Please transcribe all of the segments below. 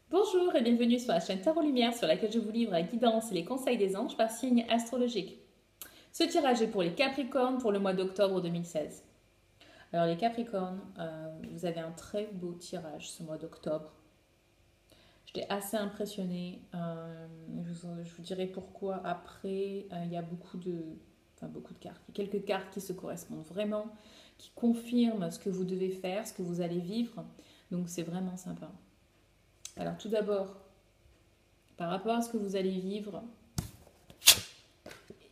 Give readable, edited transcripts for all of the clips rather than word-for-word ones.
Bonjour et bienvenue sur la chaîne Tarot Lumière sur laquelle je vous livre la guidance et les conseils des anges par signe astrologique. Ce tirage est pour les Capricornes pour le mois d'octobre 2016. Alors les Capricornes, vous avez un très beau tirage ce mois d'octobre. J'étais assez impressionnée. Je vous dirai pourquoi après. Il y a beaucoup de cartes. Il y a quelques cartes qui se correspondent vraiment, qui confirment ce que vous devez faire, ce que vous allez vivre. Donc c'est vraiment sympa. Alors tout d'abord, par rapport à ce que vous allez vivre,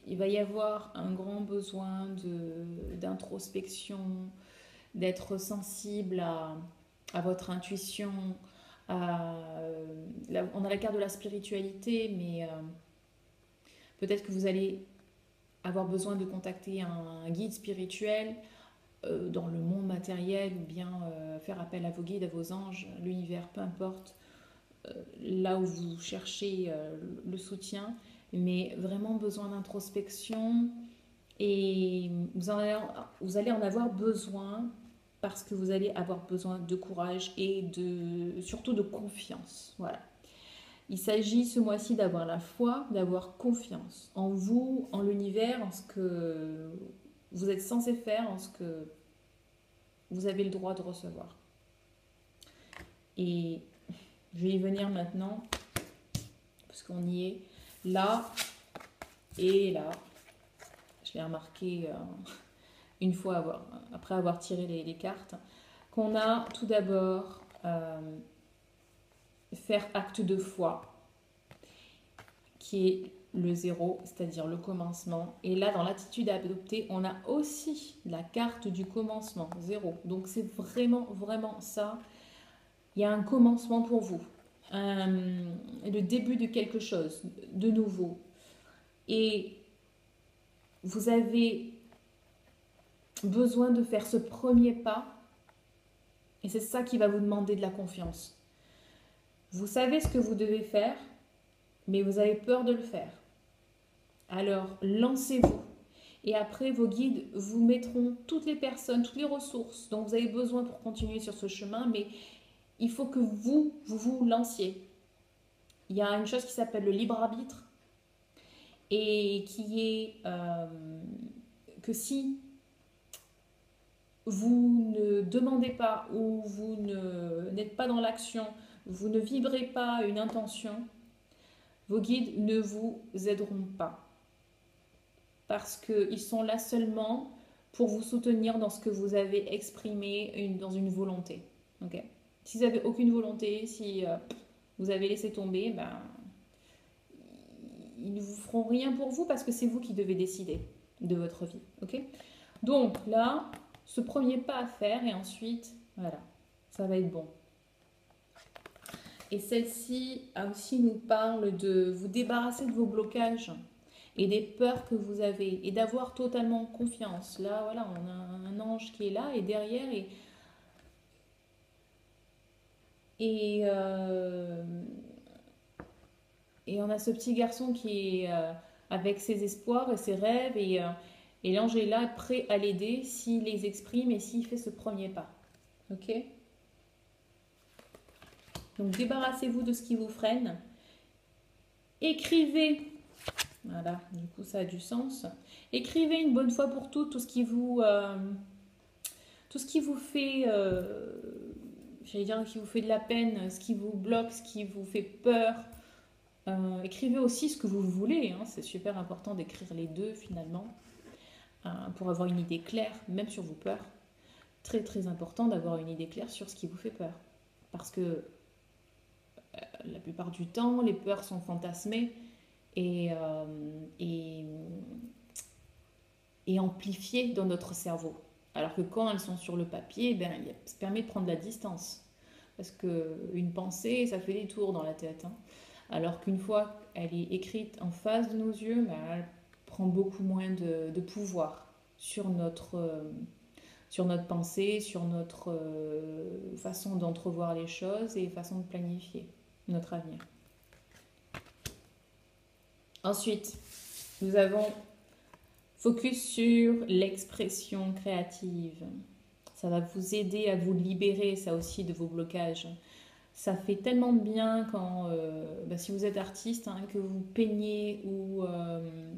il va y avoir un grand besoin d'introspection, d'être sensible à votre intuition. On a la carte de la spiritualité, mais peut-être que vous allez avoir besoin de contacter un guide spirituel dans le monde matériel ou bien faire appel à vos guides, à vos anges, l'univers, peu importe, là où vous cherchez le soutien, mais vraiment besoin d'introspection et vous allez en avoir besoin parce que vous allez avoir besoin de courage et surtout de confiance. Voilà. Il s'agit ce mois-ci d'avoir la foi, d'avoir confiance en vous, en l'univers, en ce que vous êtes censé faire, en ce que vous avez le droit de recevoir. Et je vais y venir maintenant, parce qu'on y est. Là et là, je l'ai remarqué une fois après avoir tiré les cartes, qu'on a tout d'abord faire acte de foi, qui est le zéro, c'est-à-dire le commencement. Et là, dans l'attitude à adopter, on a aussi la carte du commencement, zéro. Donc c'est vraiment, vraiment ça. Il y a un commencement pour vous, le début de quelque chose de nouveau. Et vous avez besoin de faire ce premier pas. Et c'est ça qui va vous demander de la confiance. Vous savez ce que vous devez faire, mais vous avez peur de le faire. Alors, lancez-vous. Et après, vos guides vous mettront toutes les personnes, toutes les ressources dont vous avez besoin pour continuer sur ce chemin, mais il faut que vous lanciez. Il y a une chose qui s'appelle le libre arbitre et qui est que si vous ne demandez pas ou vous n'êtes pas dans l'action, vous ne vibrez pas une intention, vos guides ne vous aideront pas. Parce qu'ils sont là seulement pour vous soutenir dans ce que vous avez exprimé dans une volonté. Okay. Si vous n'avez aucune volonté, si vous avez laissé tomber, ben, ils ne vous feront rien pour vous parce que c'est vous qui devez décider de votre vie. Okay. Donc là, ce premier pas à faire et ensuite, voilà, ça va être bon. Et celle-ci aussi nous parle de vous débarrasser de vos blocages et des peurs que vous avez et d'avoir totalement confiance. Là, voilà, on a un ange qui est là et derrière et, euh, et on a ce petit garçon qui est avec ses espoirs et ses rêves et l'ange est là prêt à l'aider s'il les exprime et s'il fait ce premier pas. Ok. Donc débarrassez-vous de ce qui vous freine. Écrivez. Voilà, du coup ça a du sens. Écrivez une bonne fois pour toutes tout ce qui vous fait, j'allais dire, qui vous fait de la peine, ce qui vous bloque, ce qui vous fait peur. Écrivez aussi ce que vous voulez. Hein. C'est super important d'écrire les deux finalement pour avoir une idée claire, même sur vos peurs. Très très important d'avoir une idée claire sur ce qui vous fait peur. Parce que la plupart du temps, les peurs sont fantasmées et, et amplifiées dans notre cerveau. Alors que quand elles sont sur le papier, ben, ça permet de prendre la distance. Parce qu'une pensée, ça fait des tours dans la tête. Hein. Alors qu'une fois elle est écrite en face de nos yeux, ben, elle prend beaucoup moins de pouvoir sur notre pensée, sur notre façon d'entrevoir les choses et façon de planifier notre avenir. Ensuite, nous avons focus sur l'expression créative. Ça va vous aider à vous libérer, ça aussi, de vos blocages. Ça fait tellement de bien quand, si vous êtes artiste, hein, que vous peignez ou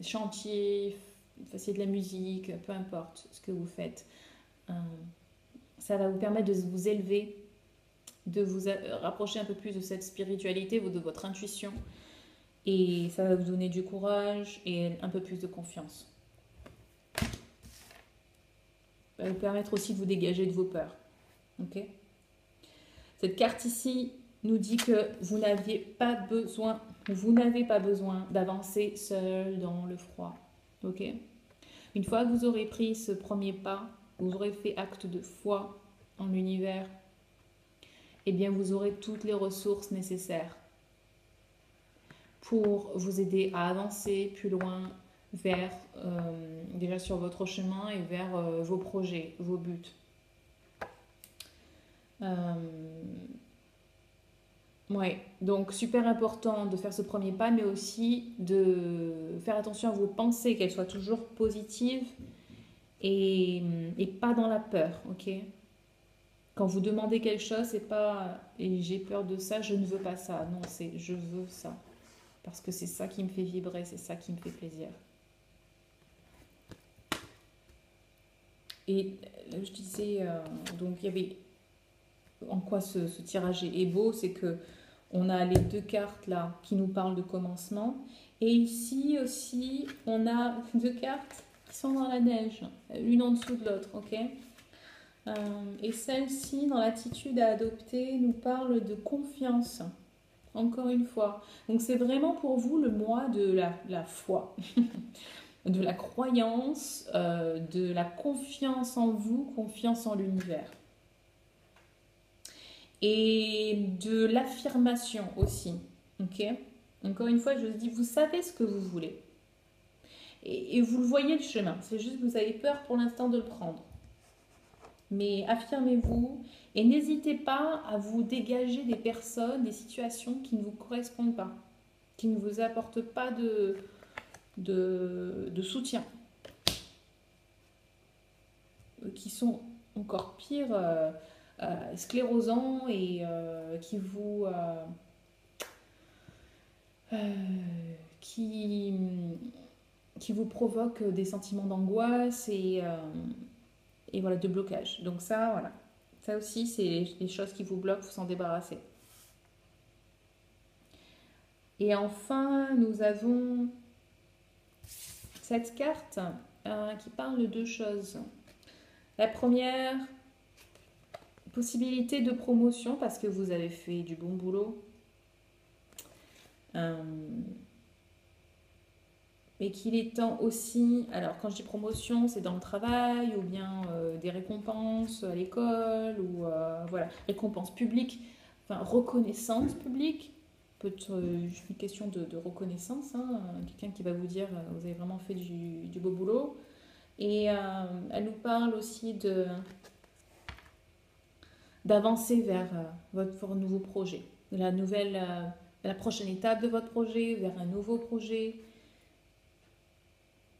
chantiez, fassiez de la musique, peu importe ce que vous faites. Euh, Ça va vous permettre de vous élever, de vous rapprocher un peu plus de cette spiritualité ou de votre intuition. Et ça va vous donner du courage et un peu plus de confiance. Ça va vous permettre aussi de vous dégager de vos peurs. Ok ? Cette carte ici nous dit que vous n'avez pas besoin d'avancer seul dans le froid. Ok ? Une fois que vous aurez pris ce premier pas, vous aurez fait acte de foi en l'univers, eh bien vous aurez toutes les ressources nécessaires pour vous aider à avancer plus loin vers, déjà sur votre chemin et vers vos projets, vos buts. Ouais, donc super important de faire ce premier pas, mais aussi de faire attention à vos pensées, qu'elles soient toujours positives et pas dans la peur, ok? Quand vous demandez quelque chose, c'est pas et j'ai peur de ça, je ne veux pas ça. Non, c'est je veux ça. Parce que c'est ça qui me fait vibrer, c'est ça qui me fait plaisir. Et là, je disais, donc il y avait en quoi ce tirage est beau, c'est que on a les deux cartes là qui nous parlent de commencement. Et ici aussi, on a deux cartes qui sont dans la neige, l'une en dessous de l'autre, ok? Et celle-ci, dans l'attitude à adopter, nous parle de confiance, encore une fois. Donc c'est vraiment pour vous le mois de la foi, de la croyance, de la confiance en vous, confiance en l'univers. Et de l'affirmation aussi. Ok? Encore une fois, je vous dis, vous savez ce que vous voulez. Et vous le voyez le chemin. C'est juste que vous avez peur pour l'instant de le prendre. Mais affirmez-vous et n'hésitez pas à vous dégager des personnes, des situations qui ne vous correspondent pas, qui ne vous apportent pas de soutien, qui sont encore pire, sclérosants et qui vous provoquent des sentiments d'angoisse et voilà, de blocage. Donc ça, voilà. Ça aussi, c'est les choses qui vous bloquent, il faut s'en débarrasser. Et enfin, nous avons cette carte qui parle de deux choses. La première, possibilité de promotion parce que vous avez fait du bon boulot. Mais qu'il est temps aussi, alors quand je dis promotion, c'est dans le travail ou bien des récompenses à l'école ou voilà, récompenses publiques, enfin reconnaissance publique, peut-être juste une question de reconnaissance, hein, quelqu'un qui va vous dire vous avez vraiment fait du beau boulot. Et elle nous parle aussi d'avancer vers votre nouveau projet, de la prochaine étape de votre projet, vers un nouveau projet,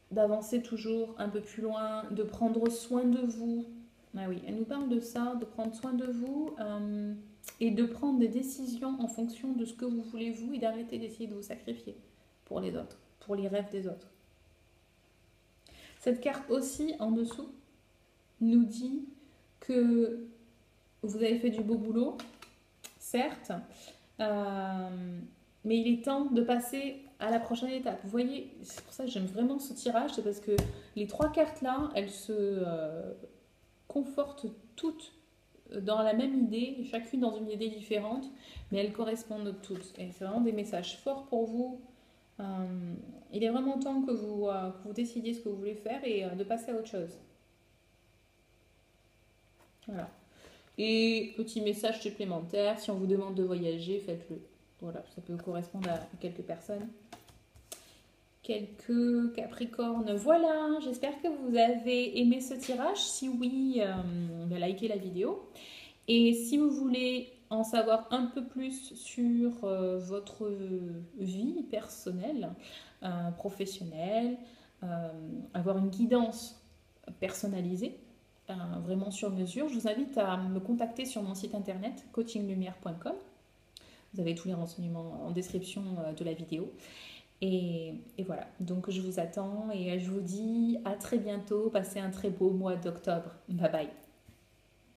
d'avancer toujours un peu plus loin, de prendre soin de vous. Ah oui, elle nous parle de ça, de prendre soin de vous et de prendre des décisions en fonction de ce que vous voulez vous et d'arrêter d'essayer de vous sacrifier pour les autres, pour les rêves des autres. Cette carte aussi, en dessous, nous dit que vous avez fait du beau boulot, certes, mais il est temps de passer à la prochaine étape. Vous voyez, c'est pour ça que j'aime vraiment ce tirage, c'est parce que les trois cartes là, elles se confortent toutes dans la même idée, chacune dans une idée différente, mais elles correspondent toutes. Et c'est vraiment des messages forts pour vous. Il est vraiment temps que vous décidiez ce que vous voulez faire et de passer à autre chose. Voilà. Et petit message supplémentaire, si on vous demande de voyager, faites-le. Voilà, ça peut correspondre à quelques personnes. Quelques Capricornes. Voilà, j'espère que vous avez aimé ce tirage. Si oui, likez la vidéo. Et si vous voulez en savoir un peu plus sur votre vie personnelle, professionnelle, avoir une guidance personnalisée, vraiment sur mesure, je vous invite à me contacter sur mon site internet coachinglumière.com. Vous avez tous les renseignements en description de la vidéo. Et voilà, donc je vous attends et je vous dis à très bientôt. Passez un très beau mois d'octobre. Bye bye.